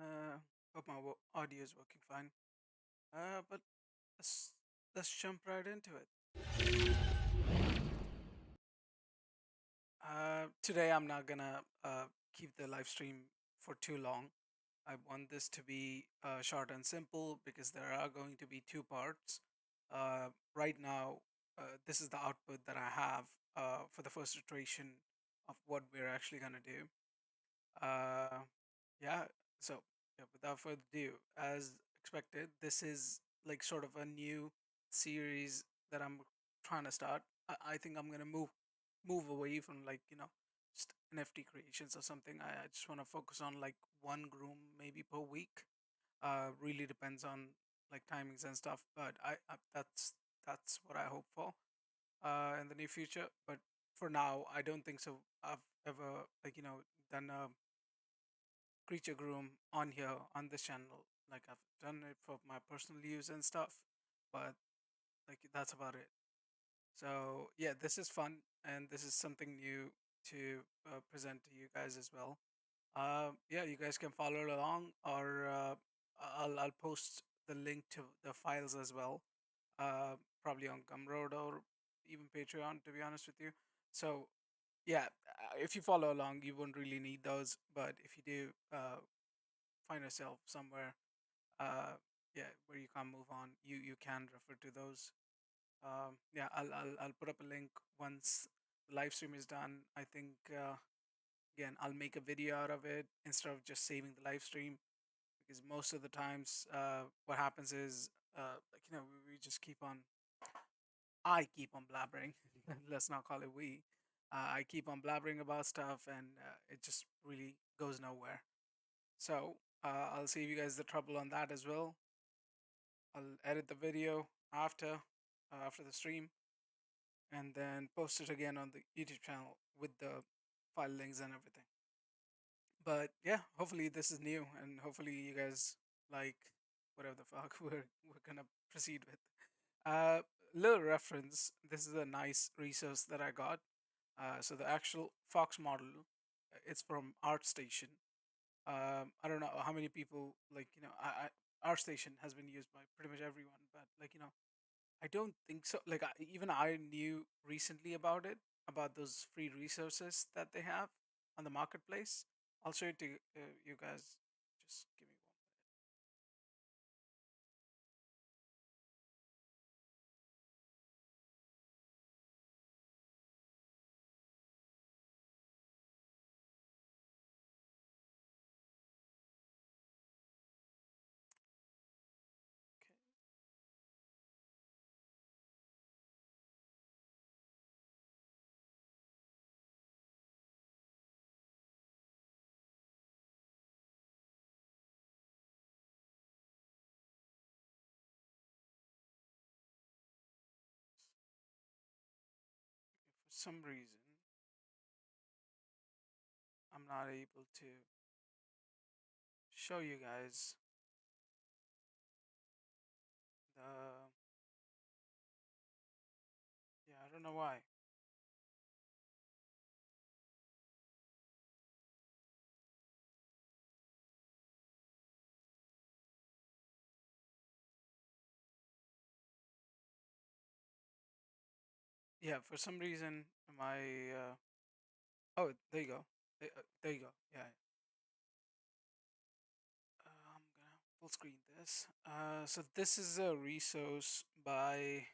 Uh, Hope my audio is working fine. But let's let's jump right into it. Today I'm not gonna keep the live stream for too long. I want this to be short and simple because there are going to be two parts. Right now, this is the output that I have for the first iteration of what we're actually gonna do. Uh, yeah. So, yeah, without further ado, as expected, this is like sort of a new series that I'm trying to start. I think I'm gonna move away from just NFT creations or something. I just want to focus on like one groom maybe per week. Really depends on like timings and stuff, but that's what I hope for in the near future. But for now, I don't think so. I've ever done a creature groom on here on this channel. Like I've done it for my personal use and stuff, but like that's about it. So yeah, this is fun and this is something new to present to you guys as well. Yeah, you guys can follow along, or I'll post the link to the files as well. Probably on Gumroad or even Patreon, to be honest with you. So yeah, if you follow along, you won't really need those, but if you do, find yourself somewhere yeah where you can't move on, you can refer to those. Yeah, I'll put up a link once the live stream is done. I think again I'll make a video out of it instead of just saving the live stream, because most of the times what happens is we just keep on I keep on blabbering. Let's not call it we. I keep on blabbering about stuff and it just really goes nowhere. So I'll save you guys the trouble on that as well. I'll edit the video after the stream and then post it again on the YouTube channel with the file links and everything. But yeah, hopefully this is new and hopefully you guys like whatever the fuck we're gonna proceed with. Little reference. This is a nice resource that I got. So the actual Fox model, it's from ArtStation. I don't know how many people ArtStation has been used by pretty much everyone, but I don't think so. Like even I knew recently about it, about those free resources that they have on the marketplace. I'll show it to you guys. Just give me one. Okay. For some reason, I'm not able to show you guys the. Yeah, I don't know why. Yeah, for some reason my. Oh, there you go. There you go. Yeah. I'm gonna full screen this. So this is a resource by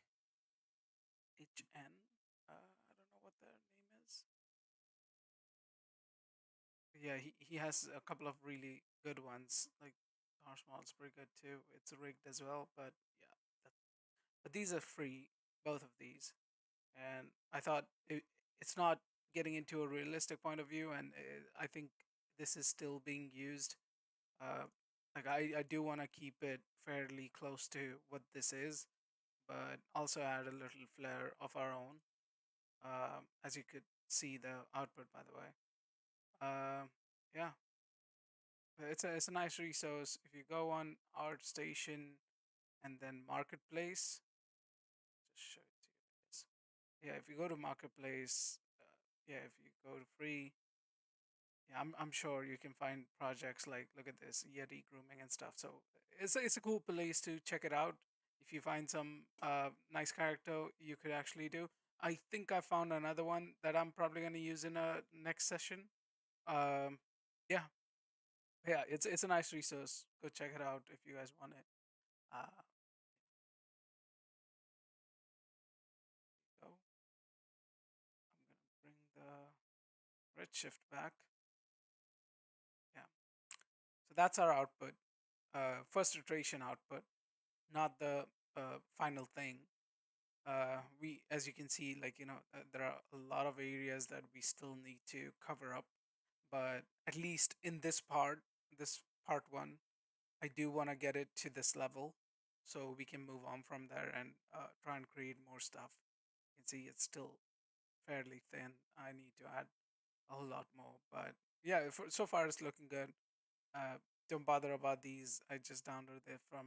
HN. I don't know what their name is. Yeah, he has a couple of really good ones. Like Arsenal's pretty good too. It's rigged as well, but yeah. That, but these are free, both of these. And I thought it's not getting into a realistic point of view, and I think this is still being used. Uh, like I do want to keep it fairly close to what this is, but also add a little flair of our own. As you could see the output, by the way. Yeah, it's a nice resource. If you go on ArtStation and then Marketplace, just show it to you guys. Yeah, if you go to Marketplace, yeah, if you go to free, Yeah, I'm sure you can find projects like, look at this, Yeti grooming and stuff. So it's a cool place to check it out. If you find some nice character, you could actually do. I think I found another one that I'm probably going to use in a next session. Um, yeah, yeah, it's a nice resource. Go check it out if you guys want it. Uh, so I'm gonna bring the redshift back. Yeah, so that's our output. First iteration output, not the final thing. We, as you can see, like, there are a lot of areas that we still need to cover up, but at least in this part one, I do want to get it to this level so we can move on from there and try and create more stuff. You can see it's still fairly thin. I need to add a whole lot more, but yeah, so far it's looking good. uh, don't bother about these. I just downloaded it from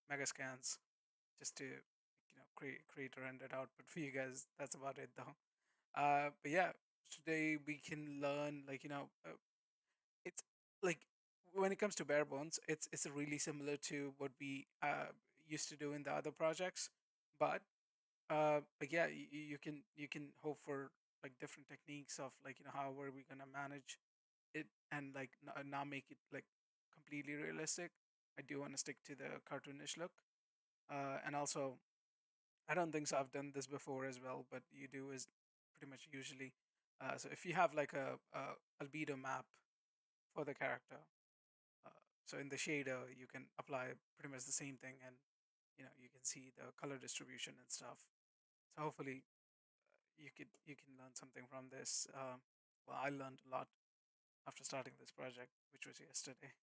Megascans just to create a rendered output for you guys. That's about it though. But yeah, today we can learn, like, it's like, when it comes to bare bones, it's really similar to what we used to do in the other projects, but yeah, you can hope for like different techniques of, like, how are we gonna manage it, and like not make it like completely realistic. I do want to stick to the cartoonish look, and also I don't think so. I've done this before as well, but you do is pretty much usually. So if you have like a albedo map for the character, uh, so in the shader you can apply pretty much the same thing, and you can see the color distribution and stuff. So hopefully you can learn something from this. Well, I learned a lot after starting this project, which was yesterday.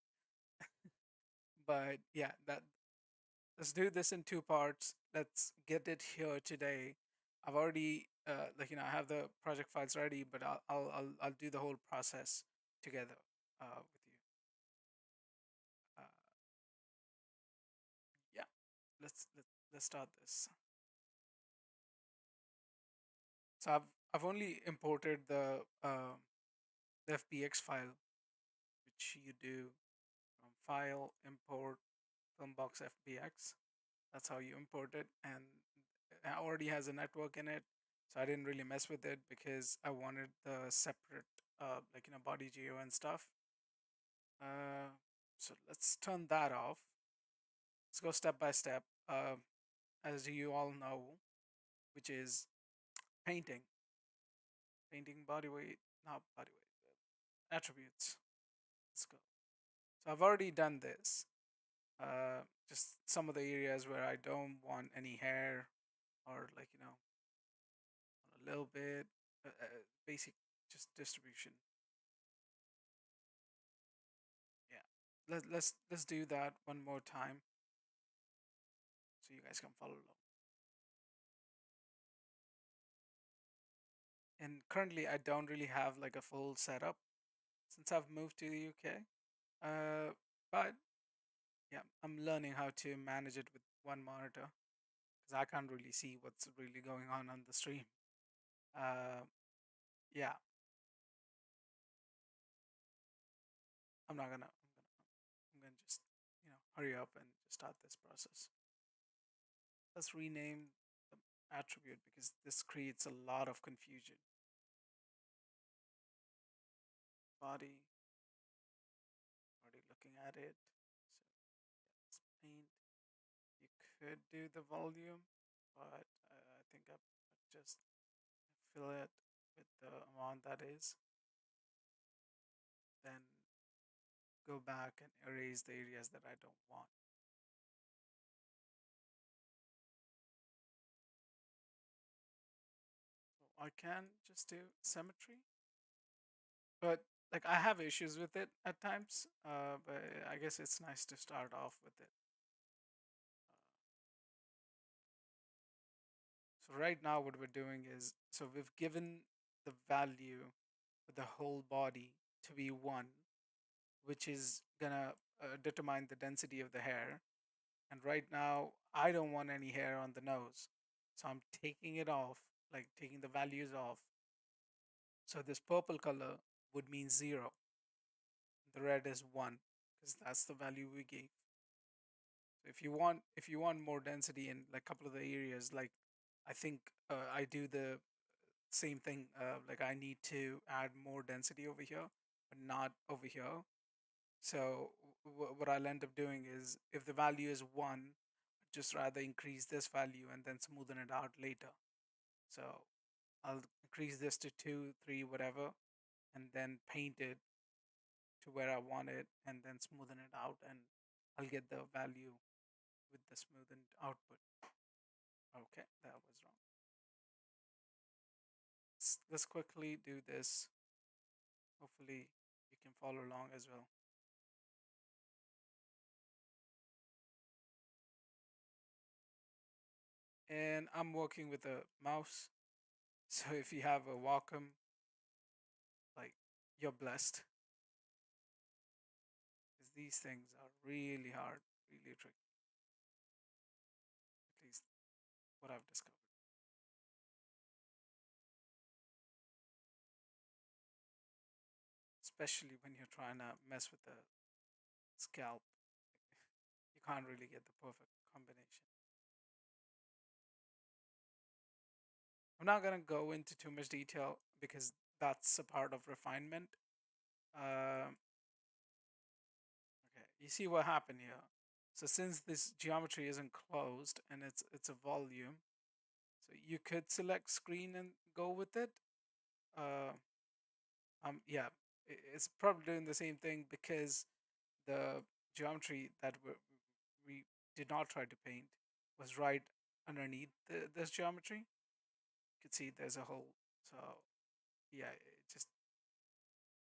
But yeah, that let's do this in two parts. Let's get it here today. I've already I have the project files ready, but I'll do the whole process together with you. Uh, yeah, let's start this. So I've only imported the FBX file, which you do from file import filmbox FBX. That's how you import it, and it already has a network in it. So I didn't really mess with it because I wanted the separate, body geo and stuff. Uh, so let's turn that off. Let's go step by step. As you all know, which is painting, painting body weight, not body weight, attributes. Let's go. So I've already done this. Just some of the areas where I don't want any hair, or a little bit, basic, just distribution. Yeah, let's do that one more time so you guys can follow along. And currently I don't really have like a full setup since I've moved to the UK. But yeah, I'm learning how to manage it with one monitor because I can't really see what's really going on the stream. uh yeah, I'm gonna just hurry up and just start this process. Let's rename the attribute because this creates a lot of confusion. Body, already looking at it. So let's paint. You could do the volume, but I think I just fill it with the amount that is. Then go back and erase the areas that I don't want. So I can just do symmetry, but like I have issues with it at times. But I guess it's nice to start off with it. So right now what we're doing is, so we've given the value for the whole body to be 1, which is gonna determine the density of the hair. And right now I don't want any hair on the nose, so I'm taking it off, like taking the values off. So this purple color would mean 0. The red is 1 because that's the value we gave. So if you want more density in like a couple of the areas, like I think I do the same thing. Like I need to add more density over here, but not over here. So what I'll end up doing is if the value is 1, just rather increase this value and then smoothen it out later. So I'll increase this to 2, 3, whatever, and then paint it to where I want it and then smoothen it out, and I'll get the value with the smoothened output. Okay, that was wrong. Let's quickly do this. Hopefully you can follow along as well. And I'm working with a mouse. So if you have a Wacom, like you're blessed. Because these things are really hard, really tricky. At least what I've discovered. Especially when you're trying to mess with the scalp. You can't really get the perfect combination. I'm not gonna go into too much detail because that's a part of refinement. Um, okay, you see what happened here. So since this geometry isn't closed and it's a volume, so you could select screen and go with it. Uh, yeah, it's probably doing the same thing because the geometry that we did not try to paint was right underneath this geometry. You can see there's a hole. So yeah, it just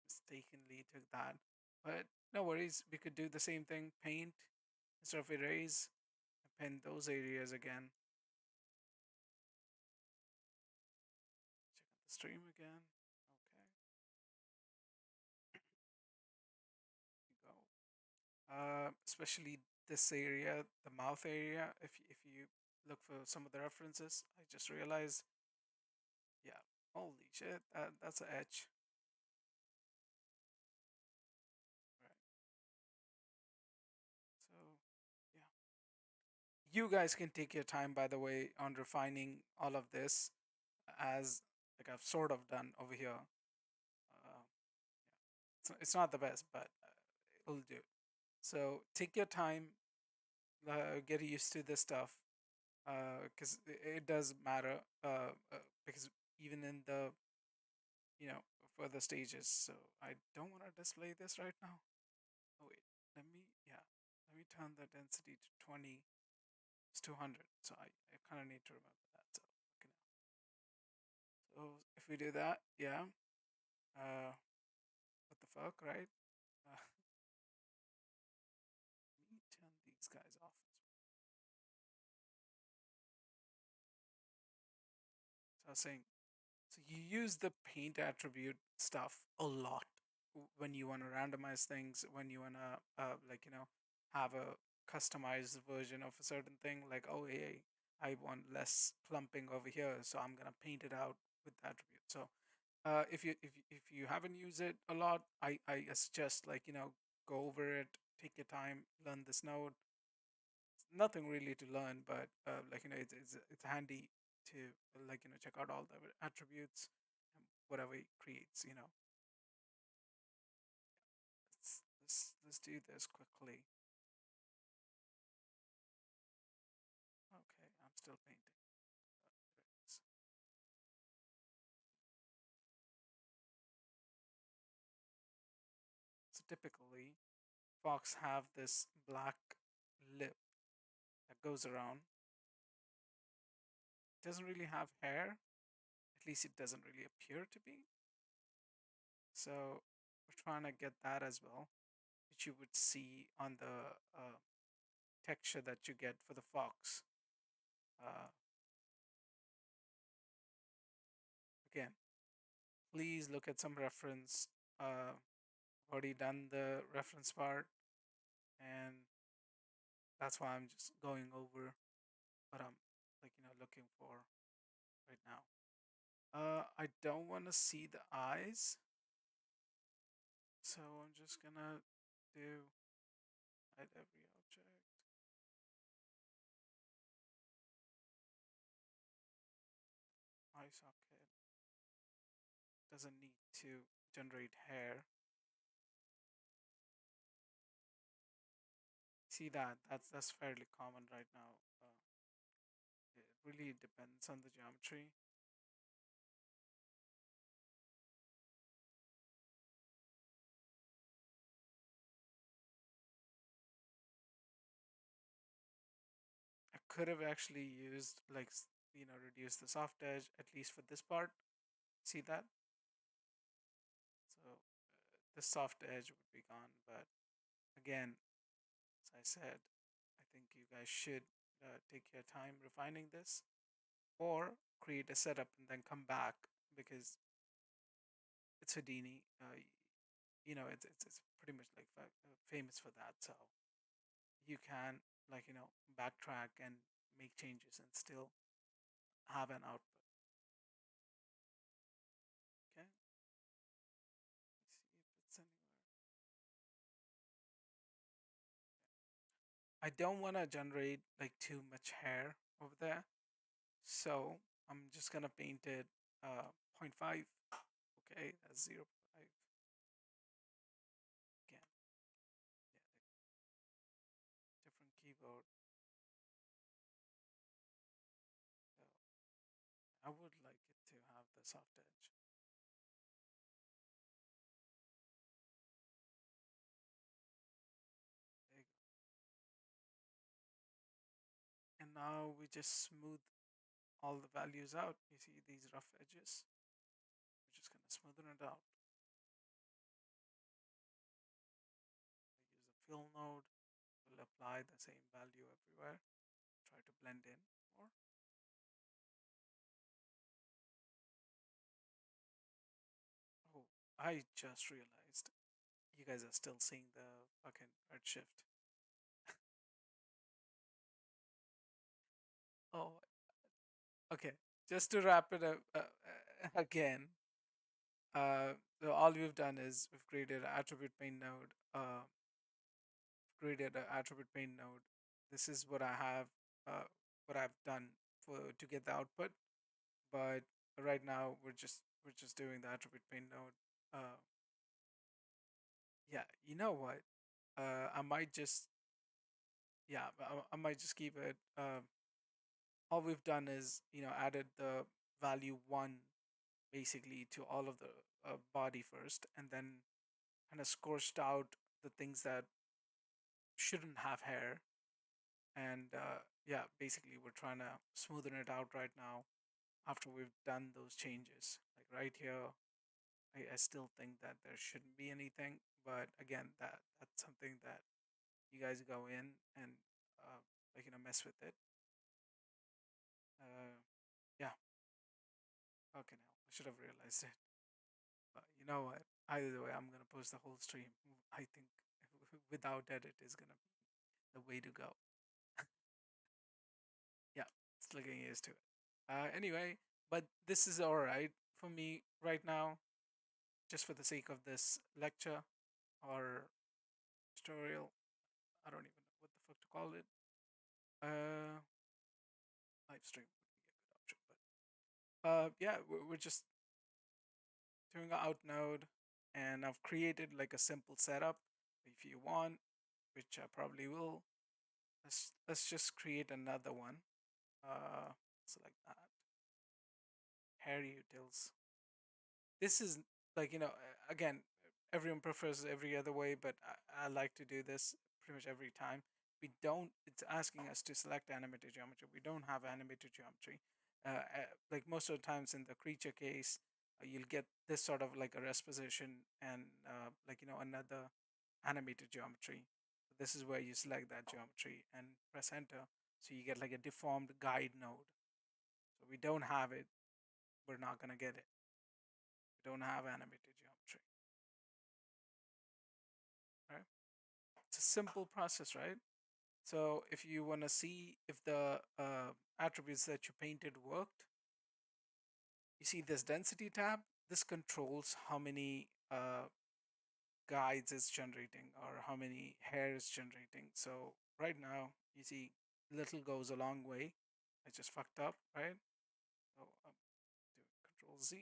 mistakenly took that. But no worries, we could do the same thing, paint instead of erase, and paint those areas again. Check out the stream again. Okay, you go. Especially this area, the mouth area. If you look for some of the references, I just realized, yeah, holy shit, that's an edge. Right. So yeah, you guys can take your time, by the way, on refining all of this, as like I've sort of done over here. It's not the best, but it'll do. So take your time, get used to this stuff, because it does matter. Because even in the further stages. So I don't want to display this right now. Oh wait, let me turn the density to 20. It's 200, so I kind of need to remember that. So okay, so if we do that, yeah, what the fuck, right? Let me turn these guys off. So I was saying, so you use the paint attribute stuff a lot when you want to randomize things, when you want to have a customized version of a certain thing. Like, oh hey, I want less clumping over here, so I'm gonna paint it out with the attribute. So if you haven't used it a lot, I suggest go over it, take your time, learn this node. Nothing really to learn, but it's handy to check out all the attributes and whatever it creates. Let's do this quickly. Okay, I'm still painting. There it is. So typically, fox have this black lip that goes around. It doesn't really have hair. At least it doesn't really appear to be. So we're trying to get that as well, which you would see on the texture that you get for the fox. Uh, Again, please look at some reference. I've already done the reference part, and that's why I'm just going over what I'm looking for right now. I don't want to see the eyes. So I'm just gonna do hide every object. Eye socket doesn't need to generate hair. See that? That's fairly common right now. It really depends on the geometry. I could have actually used like reduce the soft edge at least for this part. See that? So the soft edge would be gone. But again, as I said, I think you guys should take your time refining this, or create a setup and then come back because it's Houdini. It's pretty much like famous for that. So you can backtrack and make changes and still have an output. Okay, let's see if it's anywhere. I don't want to generate like too much hair over there, so I'm just gonna paint it zero point 0.5. Okay, that's 0.5 again. Yeah, like different keyboard. So I would like it to have the soft edge. There you go. And now we just smooth all the values out. You see these rough edges? We're just gonna smoothen it out. I use the fill node. We'll apply the same value everywhere. Try to blend in more. Oh, I just realized you guys are still seeing the fucking redshift. Oh, okay. Just to wrap it up again, so all we've done is we've created an attribute main node. Created an attribute main node. This is what I have, uh, what I've done for to get the output. But right now we're just doing the attribute main node. Uh, yeah, you know what? I might just yeah, I might just keep it. All we've done is added the value one basically to all of the body first, and then kind of scorched out the things that shouldn't have hair. And yeah, basically we're trying to smoothen it out right now after we've done those changes. Like right here, I still think that there shouldn't be anything, but again, that's something that you guys go in and mess with it. Yeah, okay, now I should have realized it. But you know what? Either way, I'm gonna post the whole stream. I think without edit is gonna be the way to go. Yeah, still getting used to it. Anyway, but this is all right for me right now, just for the sake of this lecture or tutorial. I don't even know what the fuck to call it. Uh, Live stream would be a good option, but yeah, we're just doing an out node, and I've created like a simple setup. If you want, which I probably will, let's just create another one. Select that hair utils. This is again, everyone prefers every other way, but I like to do this pretty much every time. We don't It's asking us to select animated geometry. We don't have animated geometry. Like most of the times in the creature case, you'll get this sort of like a rest position and another animated geometry. This is where you select that geometry and press enter, so you get like a deformed guide node. So we don't have it. We're not gonna get it. We don't have animated geometry. Right? It's a simple process, right? So if you want to see if the attributes that you painted worked, you see this density tab. This controls how many guides it's generating or how many hair it's generating. So right now, you see, little goes a long way. I just fucked up, right? So do Control Z,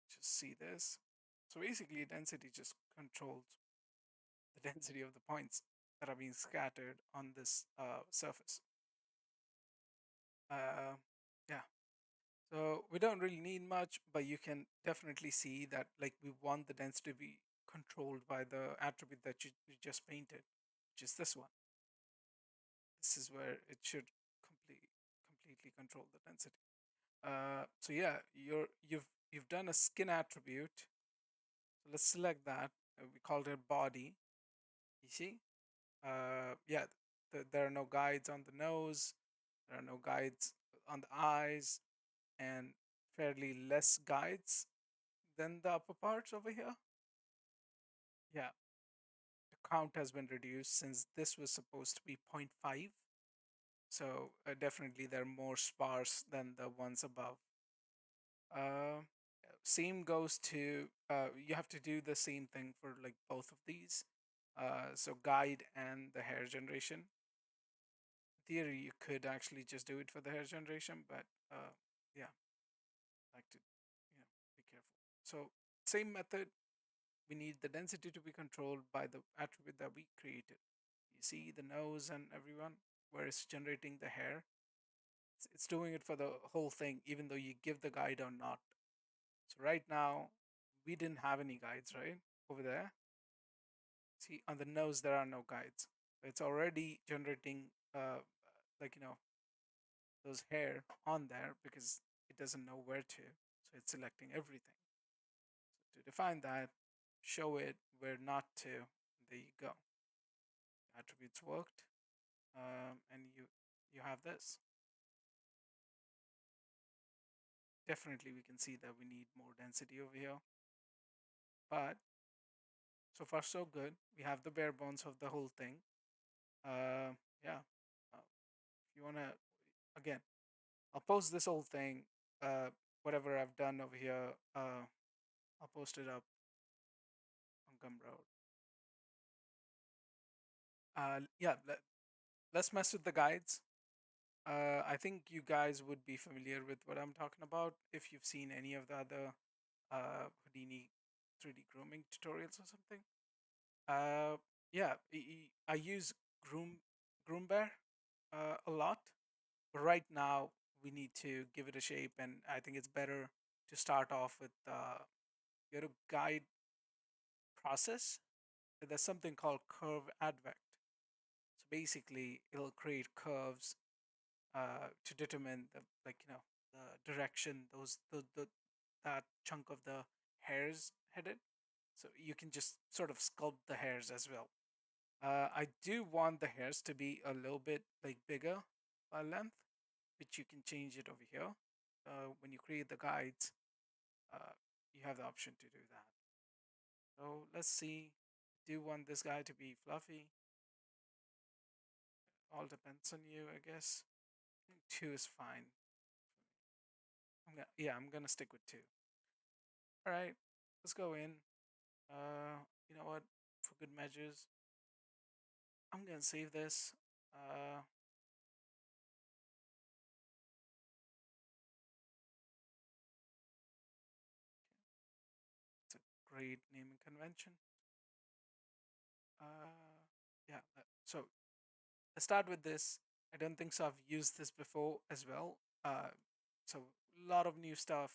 just see this. So basically, density just controls the density of the points that are being scattered on this surface. Uh, yeah. So we don't really need much, but you can definitely see that like we want the density to be controlled by the attribute that you just painted, which is this one. This is where it should completely control the density. So yeah, you've done a skin attribute. So let's select that. We called it body. You see? Yeah, there are no guides on the nose. There are no guides on the eyes, and fairly less guides than the upper parts over here. Yeah, the count has been reduced since this was supposed to be zero point 0.5. So definitely they're more sparse than the ones above. Uh, Same goes to, you have to do the same thing for like both of these. So guide and the hair generation. In theory, you could actually just do it for the hair generation, but yeah, like to, be careful. So same method, we need the density to be controlled by the attribute that we created. You see the nose and everyone, where it's generating the hair. It's doing it for the whole thing, even though you give the guide or not. So right now, we didn't have any guides, right? Over there. See, on the nose, there are no guides. It's already generating, like, those hair on there because it doesn't know where to. So it's selecting everything. So to define that, show it where not to. There you go. Attributes worked, and you have this. Definitely, we can see that we need more density over here, but so far so good. We have the bare bones of the whole thing. Yeah. If you wanna, again, I'll post this whole thing. Whatever I've done over here, I'll post it up on Gumroad. Yeah. Let's mess with the guides. I think you guys would be familiar with what I'm talking about if you've seen any of the other Houdini 3D grooming tutorials or something. Uh, yeah, I use Groom Bear a lot, but right now we need to give it a shape, and I think it's better to start off with your guide process. There's something called curve advect. So basically, it'll create curves to determine the the direction the that chunk of the hairs headed. So you can just sort of sculpt the hairs as well. I do want the hairs to be a little bit like bigger by length, which you can change it over here. When you create the guides, you have the option to do that. So let's see. Do want this guy to be fluffy? All depends on you, I guess. I think two is fine. I'm gonna stick with two. All right, let's go in. You know what? For good measures, I'm gonna save this. It's a great naming convention. Yeah. So let's start with this. I don't think so. I've used this before as well. So a lot of new stuff.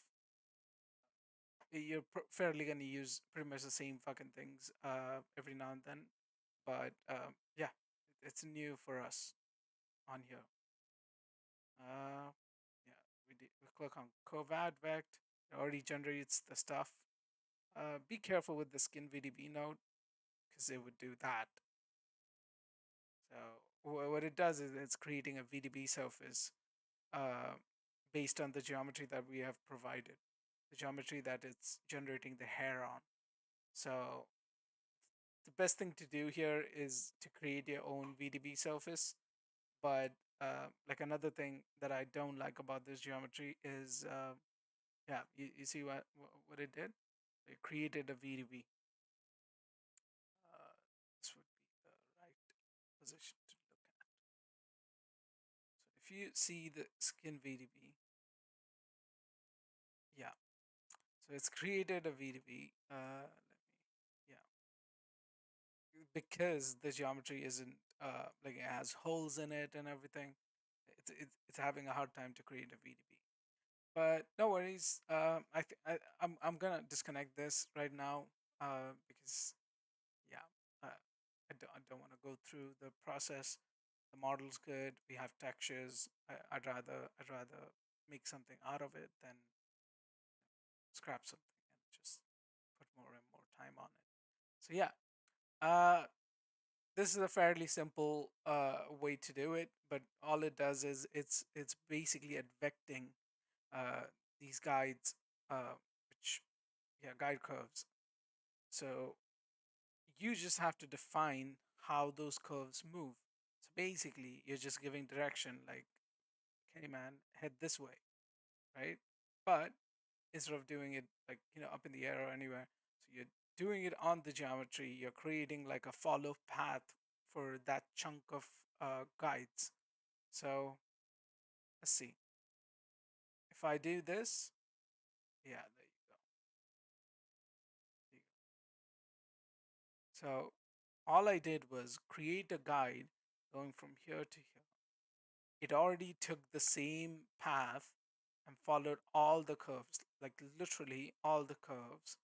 You're fairly gonna use pretty much the same fucking things every now and then, but yeah, it's new for us on here. Yeah, we click on curve advect. It already generates the stuff. Be careful with the skin VDB node because it would do that. So what it does is it's creating a VDB surface uh, based on the geometry that we have provided, the geometry that it's generating the hair on. So the best thing to do here is to create your own VDB surface. But like another thing that I don't like about this geometry is, yeah, you see what it did? It created a VDB. if you see the skin VDB, yeah. So it's created a VDB. Yeah, because the geometry isn't like it has holes in it and everything. It's having a hard time to create a VDB. But no worries. I'm gonna disconnect this right now because yeah, I don't want to go through the process. The model's good. We have textures. I'd rather make something out of it than scrap something and just put more and more time on it. So yeah, uh, this is a fairly simple way to do it, but all it does is it's basically advecting uh, these guides, which yeah, guide curves. So you just have to define how those curves move. So basically, you're just giving direction, like, hey man, head this way, right? But instead of doing it like up in the air or anywhere, so you're doing it on the geometry. You're creating like a follow path for that chunk of guides. So let's see. If I do this, yeah, there you go. There you go. So all I did was create a guide going from here to here. It already took the same path and followed all the curves, like literally all the curves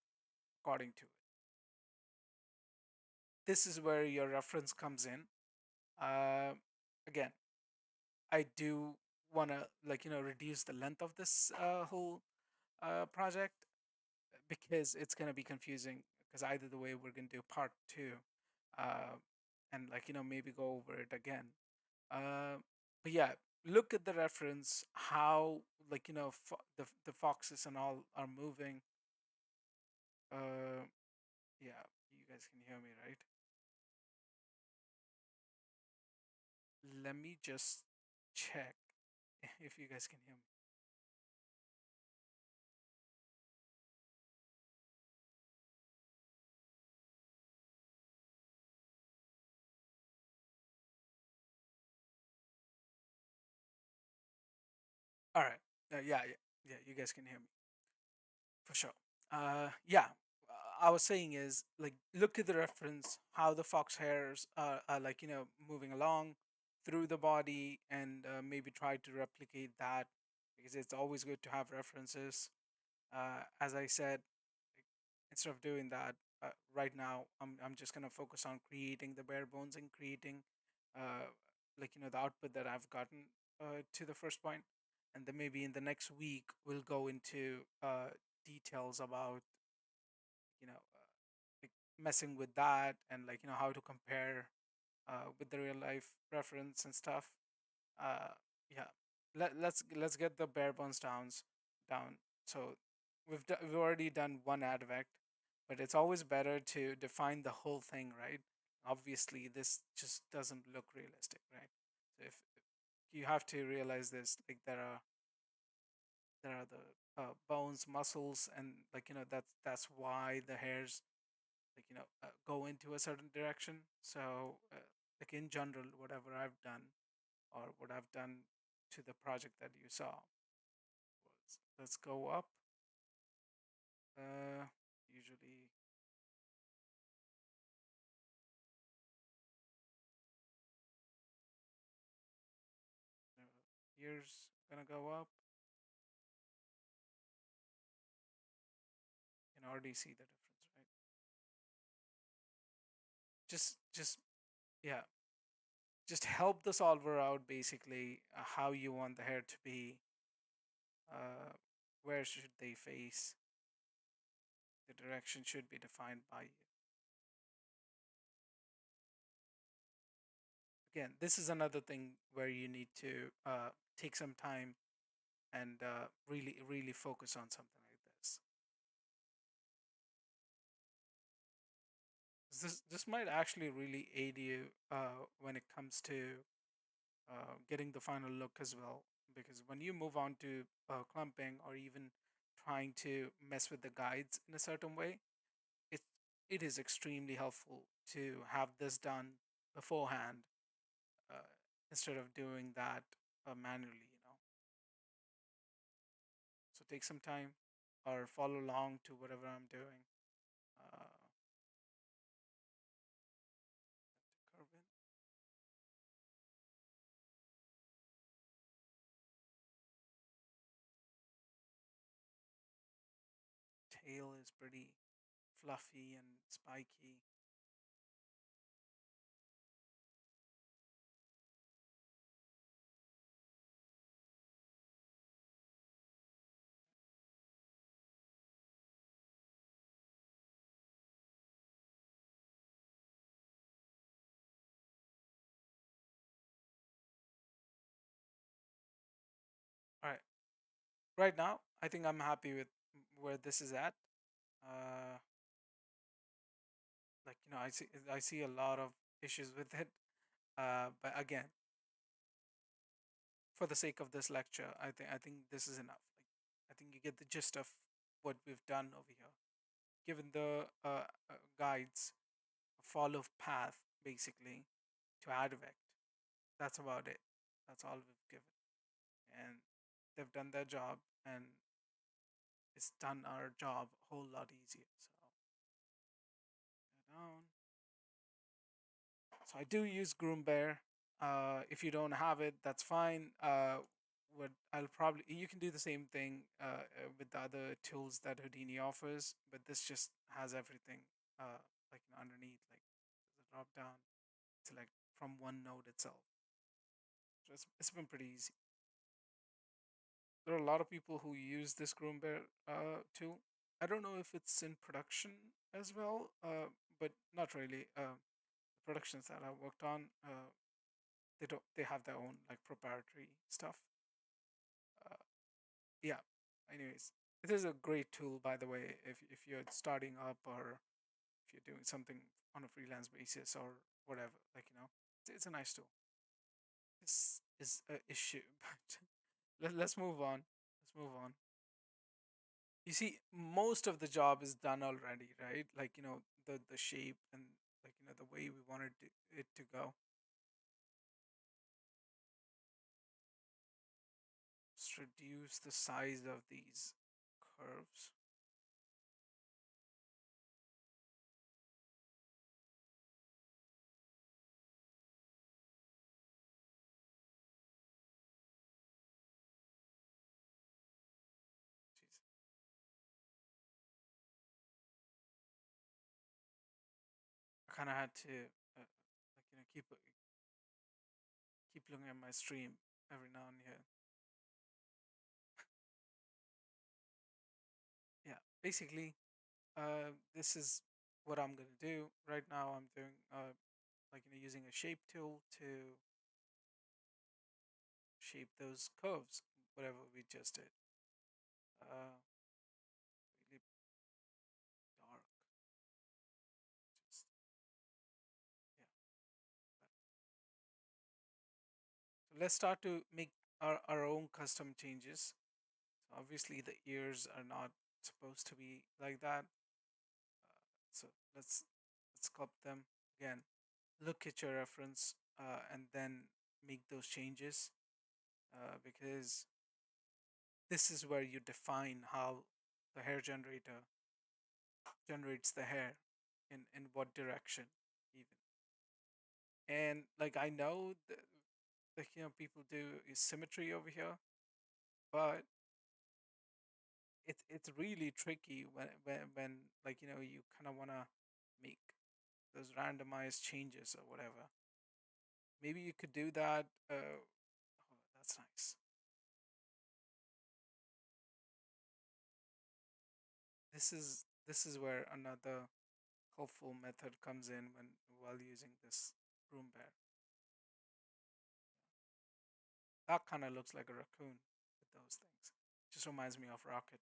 according to it. This is where your reference comes in. Uh, Again, I do want to reduce the length of this whole project because it's going to be confusing because either the way we're going to do part two uh, and maybe go over it again. Uh, but yeah, look at the reference how the foxes and all are moving. Uh, yeah, you guys can hear me, right? Let me just check if you guys can hear me. All right. Yeah. You guys can hear me for sure. Yeah. I was saying is like look at the reference how the fox hairs are moving along through the body and maybe try to replicate that because it's always good to have references. As I said, like, instead of doing that right now, I'm just gonna focus on creating the bare bones and creating the output that I've gotten to the first point, and then maybe in the next week we'll go into details about like messing with that and how to compare with the real life reference and stuff. uh yeah, let's get the bare bones down. So we've already done one ad vect, but it's always better to define the whole thing, right? Obviously this just doesn't look realistic, right? So if you have to realize this, like there are the bones, muscles, and that's why the hairs go into a certain direction. So like in general, whatever I've done or what I've done to the project that you saw was, let's go up. Usually, uh, here's gonna go up. You can already see the difference, right? Just yeah, just help the solver out basically how you want the hair to be. Uh, where should they face? The direction should be defined by you. Again, this is another thing where you need to take some time and really focus on something like this. This might actually really aid you when it comes to getting the final look as well. Because when you move on to clumping or even trying to mess with the guides in a certain way, it it is extremely helpful to have this done beforehand uh, instead of doing that. manually, So take some time or follow along to whatever I'm doing. Uh, curve in. Tail is pretty fluffy and spiky. All right. Right now, I think I'm happy with where this is at. Uh, I see a lot of issues with it. But again, for the sake of this lecture, I think this is enough. Like, I think you get the gist of what we've done over here. Given the guides, follow path basically to add effect. That's about it. That's all we've given, and they've done their job, and it's done our job a whole lot easier. So down. So I do use Groombear. If you don't have it, that's fine. What I'll probably you can do the same thing with the other tools that Houdini offers, but this just has everything underneath, like the drop down, select from one node itself. So it's been pretty easy. There are a lot of people who use this Groombear tool. I don't know if it's in production as well, but not really. The productions that I worked on, they have their own like proprietary stuff. Uh, yeah. Anyways, it is a great tool, by the way, if you're starting up or if you're doing something on a freelance basis or whatever. It's a nice tool. This is a issue, but let's move on. Let's move on. You see, most of the job is done already, right? The shape and the way we wanted it to go. Just reduce the size of these curves. Jeez. I kind of had to keep looking at my stream every now and then. Yeah, basically, this is what I'm gonna do right now. I'm doing using a shape tool to shape those curves, whatever we just did. Uh, really dark, just yeah. So let's start to make our own custom changes. So obviously the ears are not supposed to be like that. So let's sculpt them again. Look at your reference and then make those changes because this is where you define how the hair generator generates the hair in what direction even. And like I know that people do is symmetry over here, but it's really tricky when you kind of want to make those randomized changes or whatever. Maybe you could do that. Oh, that's nice. This is where another helpful method comes in when while using this broom bear. That kind of looks like a raccoon with those things. Just reminds me of Rocket.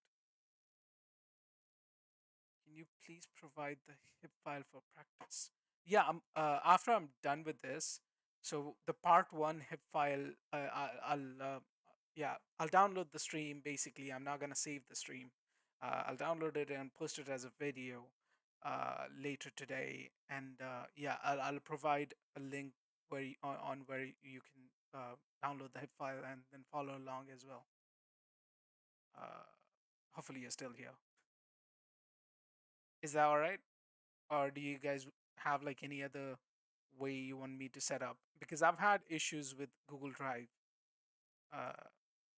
Can you please provide the hip file for practice? Yeah, after I'm done with this, so the part one hip file, I'll download the stream. Basically, I'm not gonna save the stream. I'll download it and post it as a video later today, and I'll provide a link on where you can download the hip file and then follow along as well. Uh, Hopefully, you're still here. Is that all right? Or do you guys have like any other way you want me to set up? Because I've had issues with Google Drive. Uh,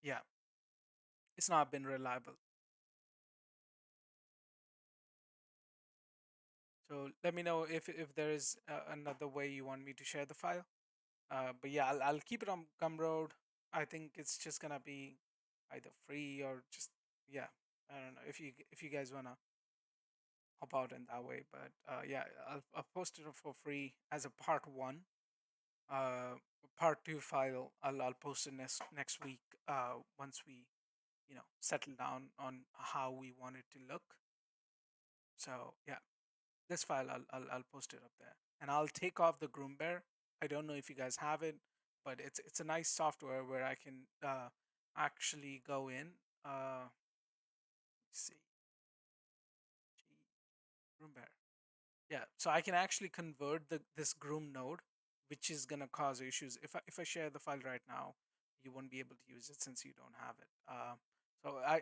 yeah, it's not been reliable. So let me know if there is another way you want me to share the file. But yeah, I'll keep it on Gumroad. I think it's just gonna be either free or just yeah. I don't know if you guys wanna hop out in that way, but yeah, I'll post it for free as a part one. Uh, Part two file I'll post it next week. Once we settle down on how we want it to look. So yeah, this file I'll post it up there, and I'll take off the groom bear. I don't know if you guys have it, but it's a nice software where I can actually go in. Let's see, groom bear. Yeah, so I can actually convert this groom node, which is gonna cause issues. If I share the file right now, you won't be able to use it since you don't have it.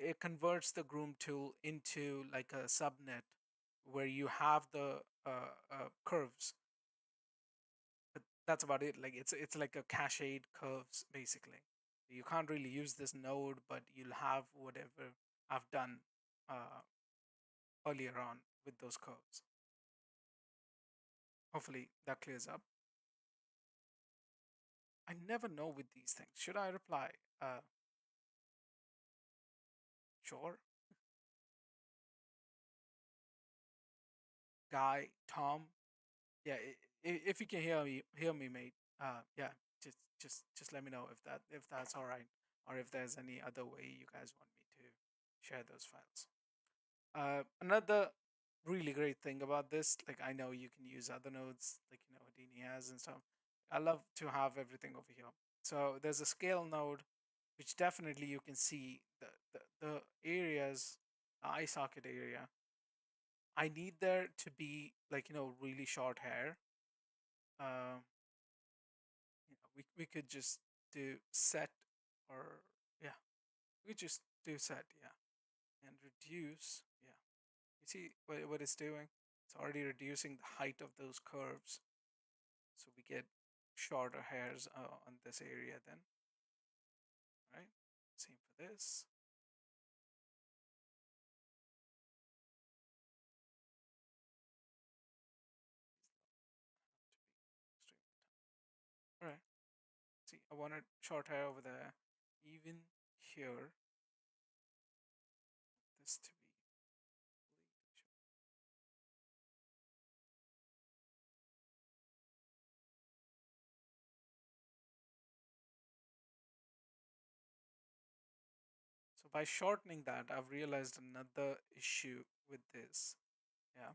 It converts the groom tool into like a subnet where you have the curves, but that's about it. Like it's like a cached curves basically. You can't really use this node, but you'll have whatever I've done uh, earlier on with those curves. Hopefully that clears up. I never know with these things. Should I reply? Sure. Guy, Tom. Yeah, if you can hear me, mate. Yeah, just let me know if that's all right, or if there's any other way you guys want me to share those files. Another really great thing about this, like I know you can use other nodes, like Houdini has and stuff. I love to have everything over here. So there's a scale node, which definitely you can see the areas, eye socket area. I need there to be like really short hair. Um, we could just do set, or yeah, we could just do set, yeah, and reduce, yeah. You see what it's doing? It's already reducing the height of those curves, so we get shorter hairs on this area then, right? Same for this. All right. See, I wanted short hair over there. Even here, this to be completely short. So by shortening that, I've realized another issue with this. Yeah,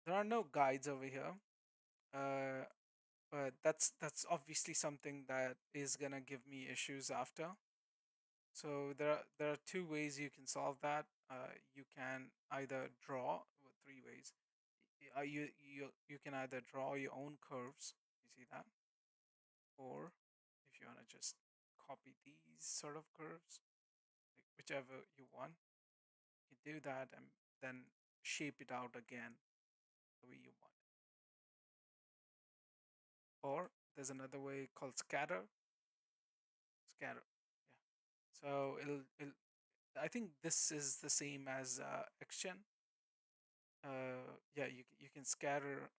there are no guides over here. Uh, but that's obviously something that is gonna give me issues after. So there are two ways you can solve that. You can either draw well, three ways. You can either draw your own curves. You see that, or if you wanna just copy these sort of curves, like whichever you want, you can do that and then shape it out again the way you want. Or there's another way called scatter. Scatter. Yeah. So it'll I think this is the same as Xgen. Yeah, you can scatter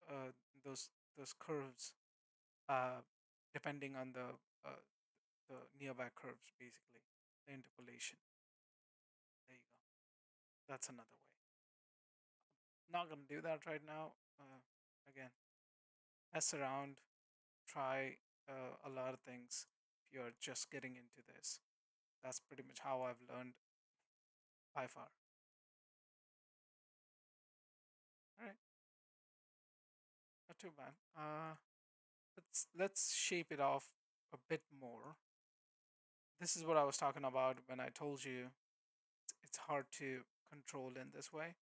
uh, those those curves uh, depending on uh, the nearby curves, basically the interpolation. There you go. That's another way. Not gonna do that right now. Again, mess around, try a lot of things. If you're just getting into this, that's pretty much how I've learned by far. All right, not too bad. Let's shape it off a bit more. This is what I was talking about when I told you it's hard to control in this way.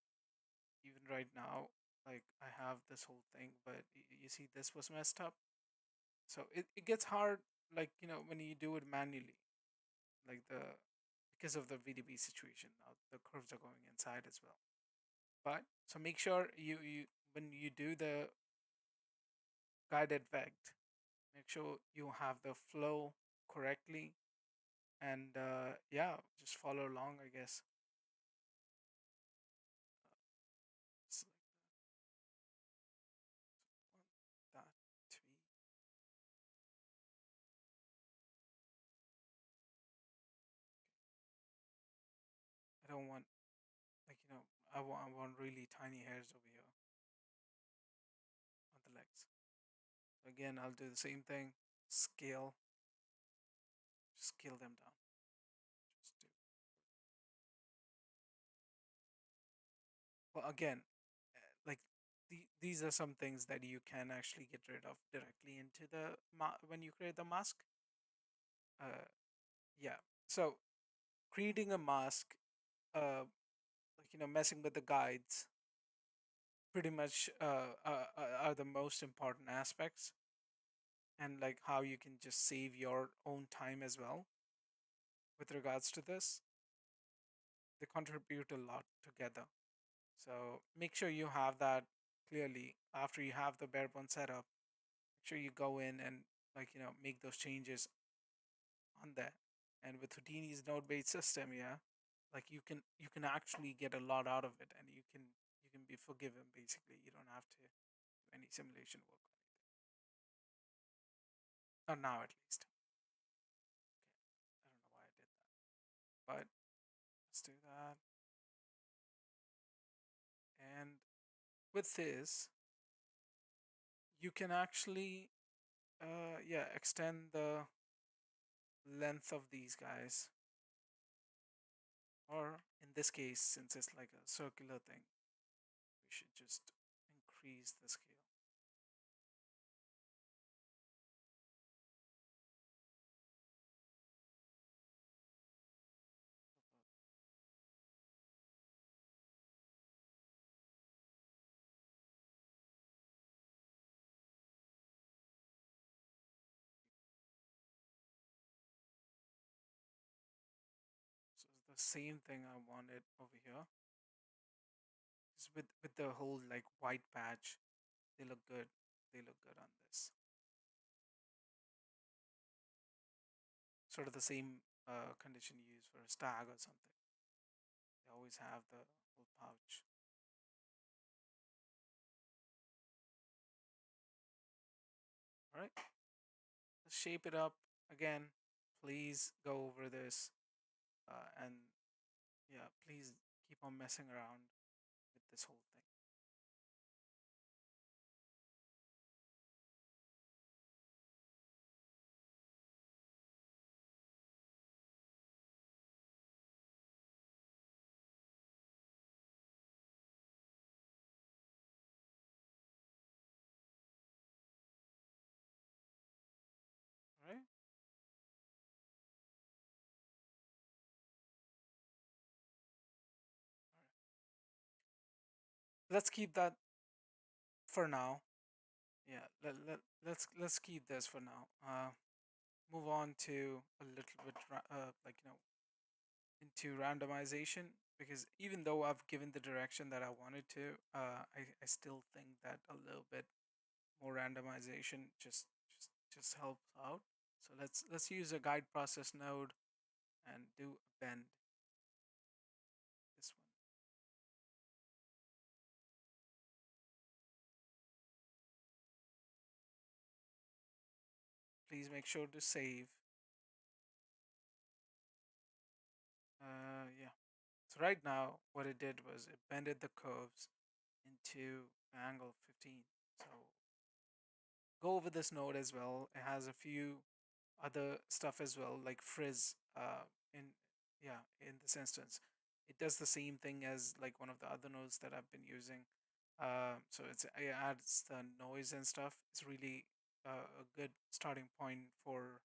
Even right now, like I have this whole thing, but you see, this was messed up. So it gets hard, like, when you do it manually, like because of the VDB situation. Now the curves are going inside as well. But so make sure you when you do the guided vect, make sure you have the flow correctly, and yeah, just follow along, I guess. Select that to be. I don't want, like, I want really tiny hairs over here on the legs. Again, I'll do the same thing. Scale, scale them down. Just do. Well, again, like, these are some things that you can actually get rid of directly into the when you create the mask. Uh, yeah. So creating a mask, like, messing with the guides, pretty much are the most important aspects, and like how you can just save your own time as well with regards to this. They contribute a lot together. So make sure you have that clearly after you have the bare bones setup. Make sure you go in and, like, make those changes on there. And with Houdini's node-based system, yeah, like you can actually get a lot out of it, and you can be forgiven basically. You don't have to do any simulation work or anything. Not now, at least. Okay. I don't know why I did that, but let's do that. And with this, you can actually, yeah, extend the length of these guys, or in this case, since it's like a circular thing, we should just increase the scale. So it's the same thing I wanted over here. Just with the whole like white patch, they look good. They look good on this. Sort of the same condition you use for a stag or something. They always have the whole pouch. All right, let's shape it up again. Please go over this, and yeah, please keep on messing around with this whole thing. All right. All right. Let's keep that for now. Yeah. Let's keep this for now. Move on to a little bit like, into randomization, because even though I've given the direction that I wanted to, I still think that a little bit more randomization just helps out. So let's use a guide process node and do a bend. This one. Please make sure to save. Yeah. So right now, what it did was it bended the curves into an angle of 15. So go over this node as well. It has a few other stuff as well, like frizz. In Yeah, in this instance, it does the same thing as like one of the other nodes that I've been using. It adds the noise and stuff. It's really a good starting point for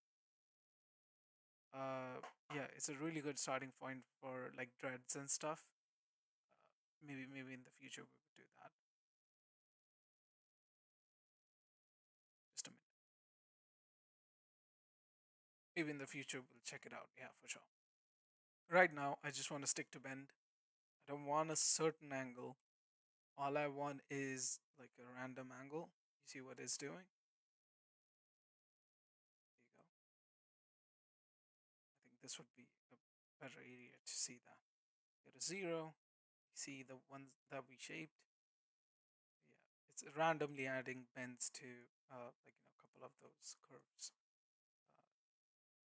yeah, it's a really good starting point for like dreads and stuff. Maybe in the future we would do that. Just a minute. Maybe in the future we'll check it out. Yeah, for sure. Right now, I just want to stick to bend. I don't want a certain angle. All I want is like a random angle. You see what it's doing? There you go. I think this would be a better area to see that. Get a zero. You see the ones that we shaped. Yeah, it's randomly adding bends to like a couple of those curves.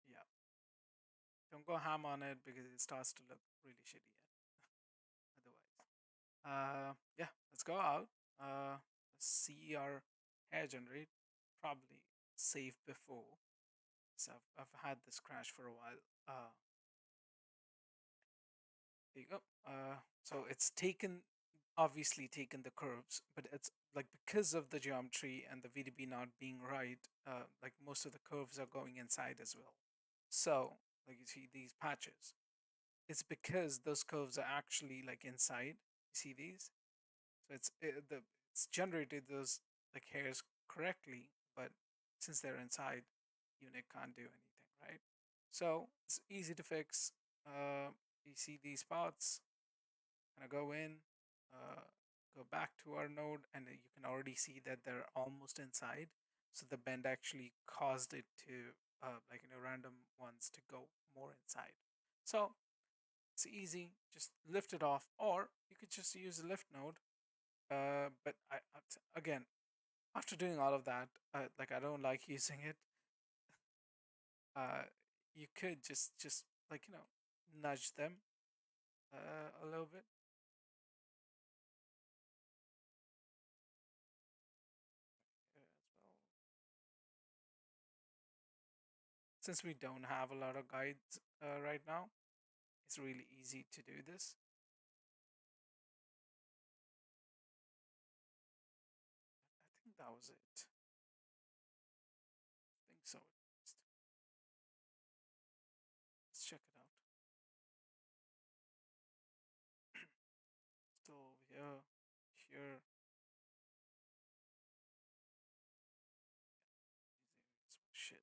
Uh, yeah, don't go ham on it because it starts to look really shitty otherwise. Yeah, let's go out. Let's see our hair generate. Probably saved before. So I've had this crash for a while. There you go. So it's taken, obviously taken the curves, but it's like because of the geometry and the VDB not being right, like most of the curves are going inside as well. So like you see these patches, it's because those curves are actually like inside. You see these? So it's generated those like hairs correctly, but since they're inside, unit can't do anything, right? So it's easy to fix. You see these spots, gonna go in, uh, go back to our node, and you can already see that they're almost inside. So the bend actually caused it to random ones to go more inside. So it's easy, just lift it off, or you could just use a lift node. But again, after doing all of that, like I don't like using it. Uh, you could just nudge them a little bit as well. Since we don't have a lot of guides right now, it's really easy to do this. I think that was it. I think so. Let's check it out. So here, here, shit.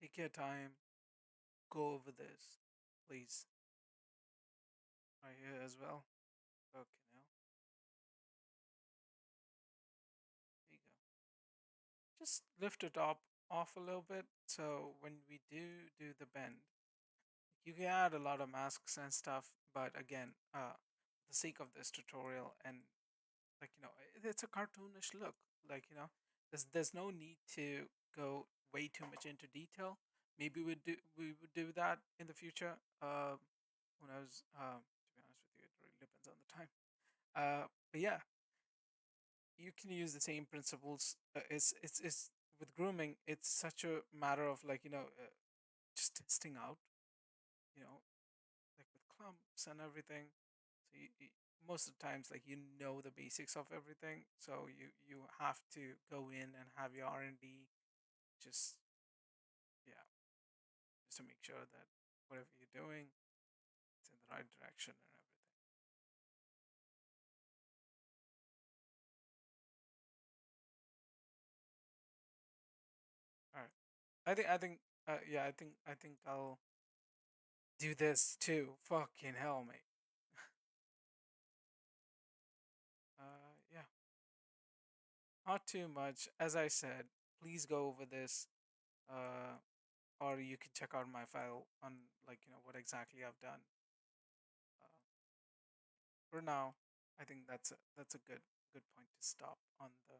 Take your time. Go over this, please. Right here as well. Okay, now there you go. Just lift it up off a little bit. So when we do the bend, you can add a lot of masks and stuff. But again, for the sake of this tutorial and it's a cartoonish look. There's no need to go way too much into detail. Maybe we would do that in the future. Who knows? To be honest with you, it really depends on the time. But yeah, you can use the same principles. It's with grooming. It's such a matter of just testing out. You know, like with clumps and everything. So most of the times, like the basics of everything. So you have to go in and have your R&D. Just yeah, just to make sure that whatever you're doing, it's in the right direction and everything. All right. I think I'll do this too. Fucking hell, mate. Yeah, not too much. As I said, please go over this, uh, or you can check out my file on what exactly I've done. Uh, for now, I think that's a good point to stop on the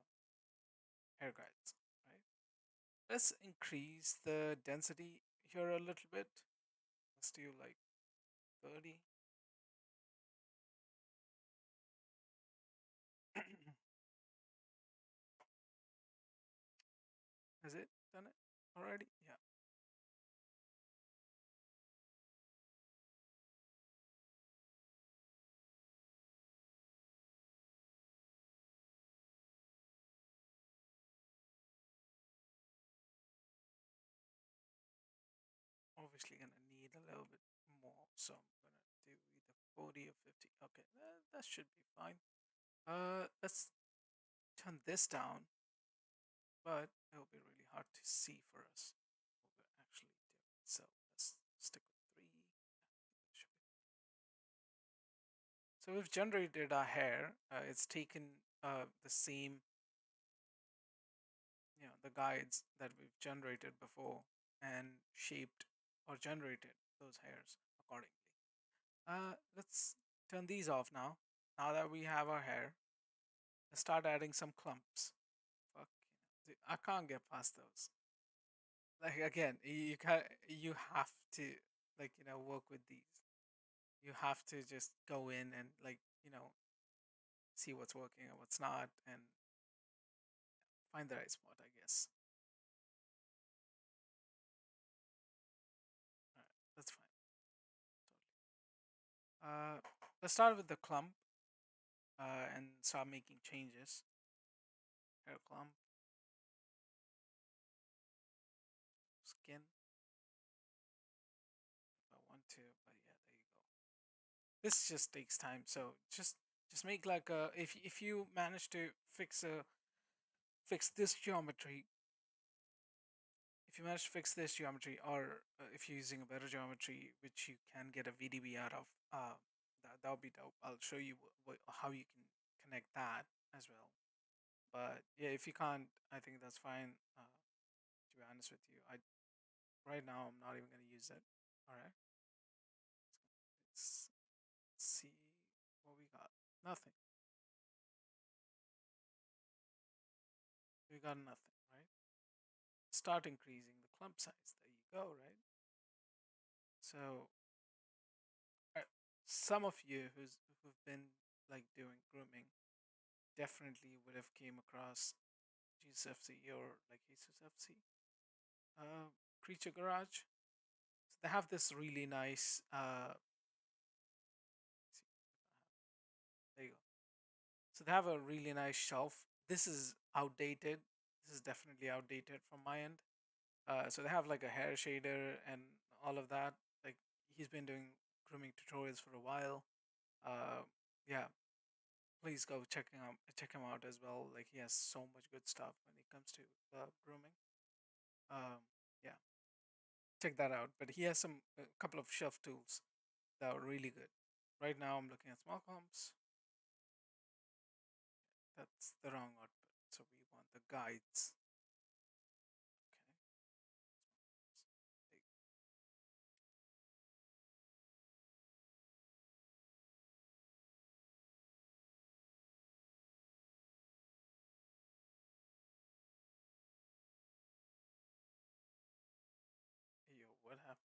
hair guides, right? Let's increase the density here a little bit. Let's do like 30. Has it done it already? Yeah. So I'm gonna do either 40 or 50. Okay, that should be fine. Let's turn this down, but it'll be really hard to see for us what we're actually doing. So let's stick with three. Should be. So we've generated our hair. It's taken the same, the guides that we've generated before and shaped or generated those hairs accordingly. Let's turn these off now. Now that we have our hair, let's start adding some clumps. Fuck, I can't get past those. Like again, you can you have to work with these. You have to just go in and see what's working and what's not, and find the right spot. I guess. All right, that's fine. Totally. Let's start with the clump and start making changes. Hair clump, skin. If I want to, but yeah, there you go. This just takes time, so just make like a if you manage to fix this geometry, if you manage to fix this geometry, or if you're using a better geometry which you can get a VDB out of, that'll be dope. I'll show you how you can connect that as well. But yeah, if you can't, I think that's fine. To be honest with you, I right now I'm not even gonna use it. All right, let's see what we got. Nothing. We got nothing, right? Start increasing the clump size. There you go, right? So uh, some of you who've been like doing grooming definitely would have came across Jesus FC or like Jesus FC, uh, Creature Garage. So they have this really nice. See there you go. So they have a really nice shelf. This is outdated. This is definitely outdated from my end. So they have like a hair shader and all of that. Like he's been doing grooming tutorials for a while. Uh, yeah, please go check him out as well. Like he has so much good stuff when it comes to grooming. Um, yeah, check that out. But he has some a couple of shelf tools that are really good. Right now, I'm looking at small comps. That's the wrong output. So we want the guides. Okay. Yo, what happened?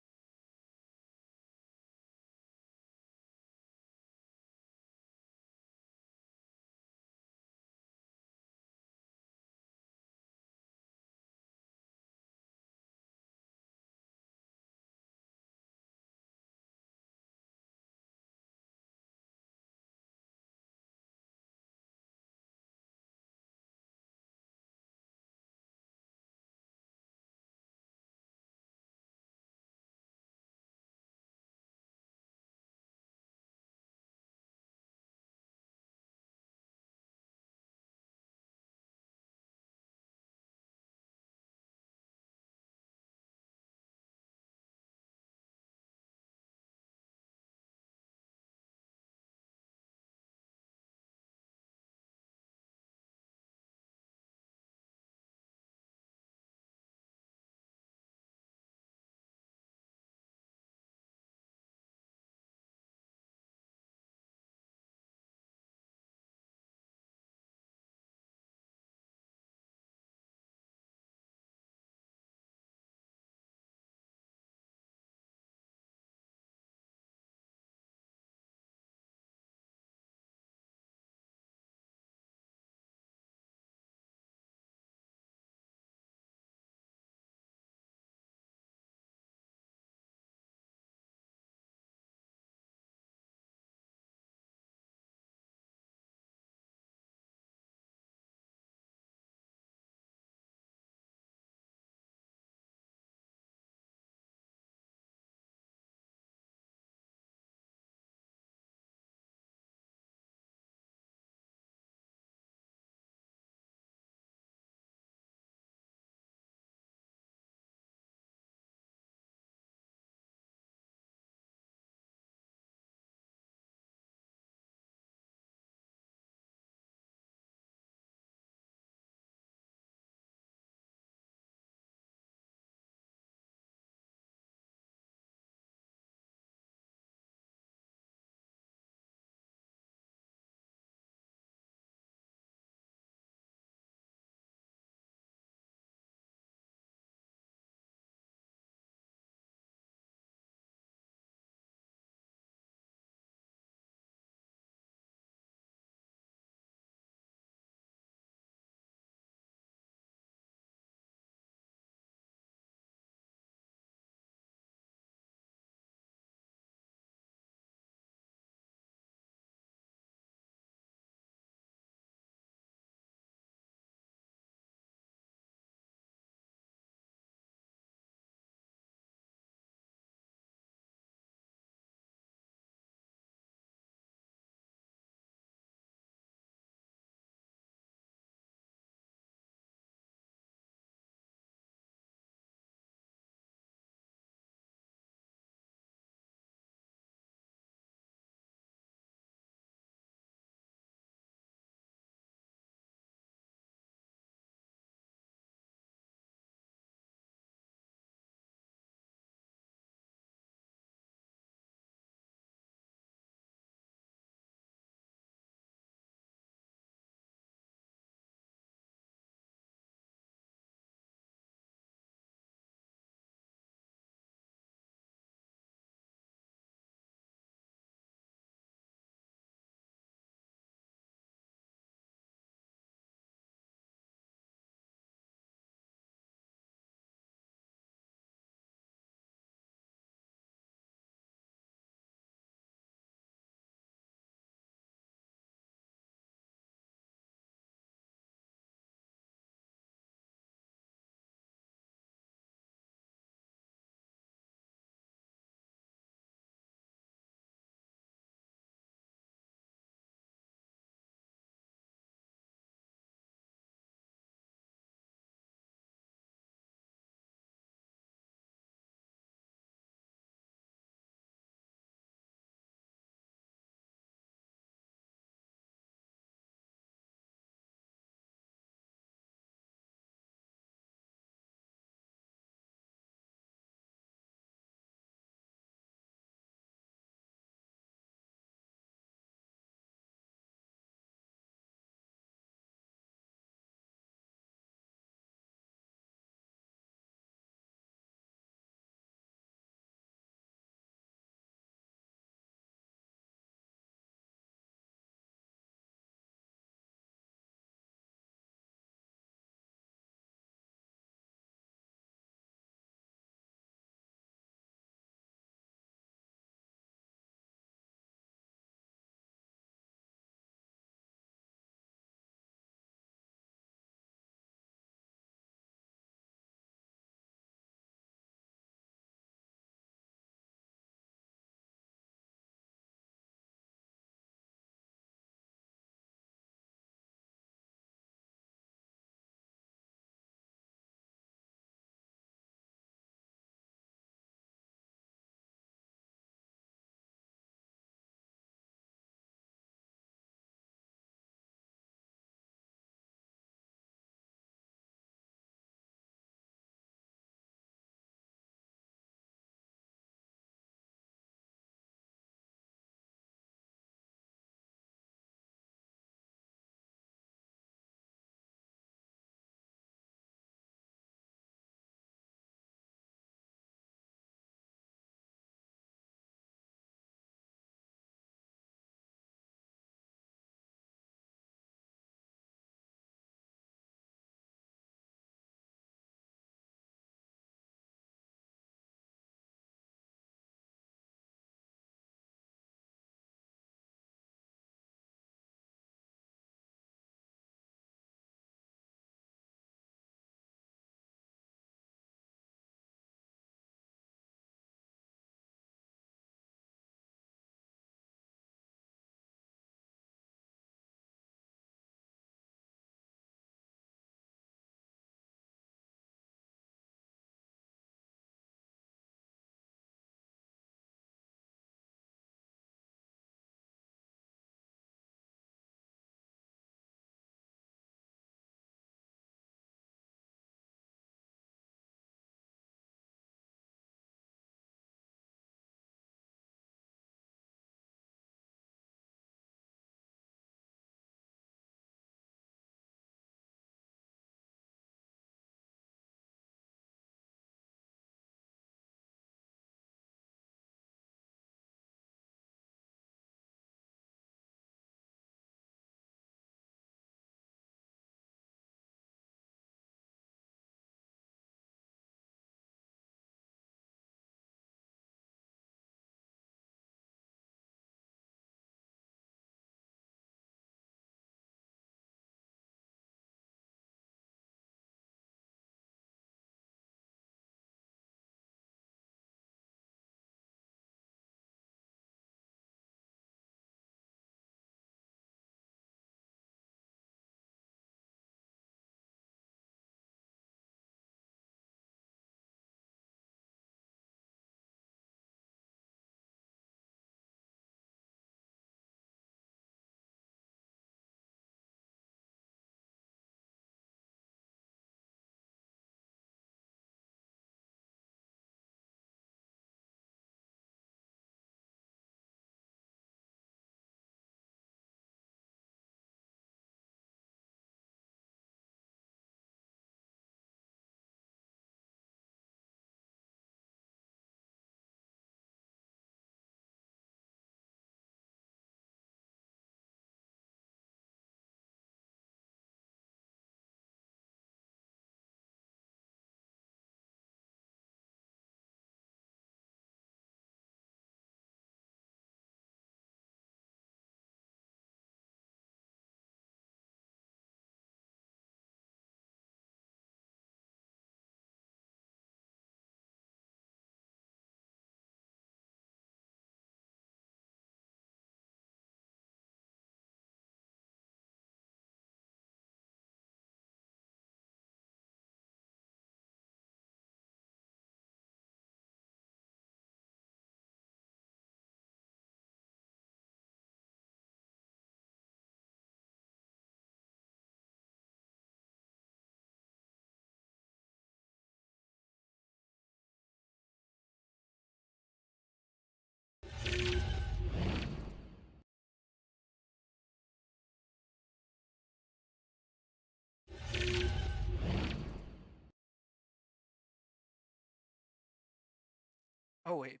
Oh wait.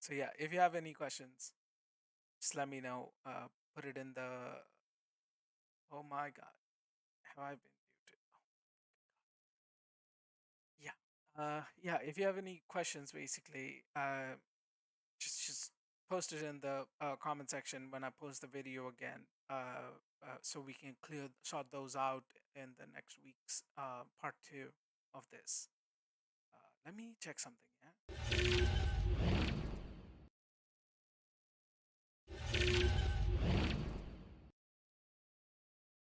So yeah, if you have any questions, just let me know. Put it in the. Oh my God, have I been muted? Oh, yeah. Yeah. If you have any questions, basically, just post it in the comment section when I post the video again. So we can sort those out in the next week's part two of this. Let me check something. Yeah.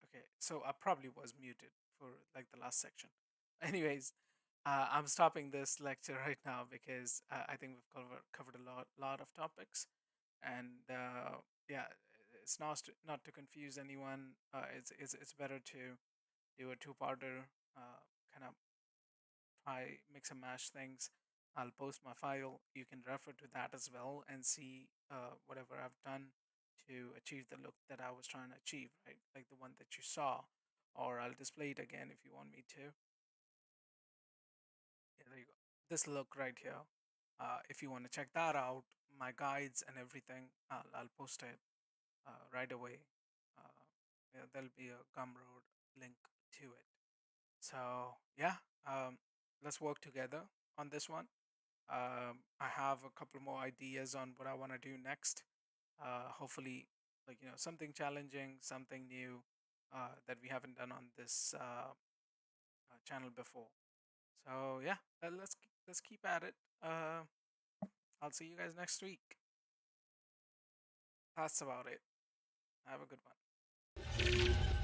Okay. So I probably was muted for like the last section. Anyways, I'm stopping this lecture right now because I think we've covered a lot of topics, and yeah, it's not to confuse anyone. It's better to do a two-parter, kind of try mix and match things. I'll post my file. You can refer to that as well and see whatever I've done to achieve the look that I was trying to achieve, right? Like the one that you saw, or I'll display it again if you want me to. Yeah, there you go. This look right here. If you want to check that out, my guides and everything, I'll post it right away. Uh, yeah, there'll be a Gumroad link to it. So yeah, let's work together on this one. I have a couple more ideas on what I want to do next. Hopefully, like something challenging, something new that we haven't done on this channel before. So yeah, let's keep at it. Uh, I'll see you guys next week. That's about it. Have a good one.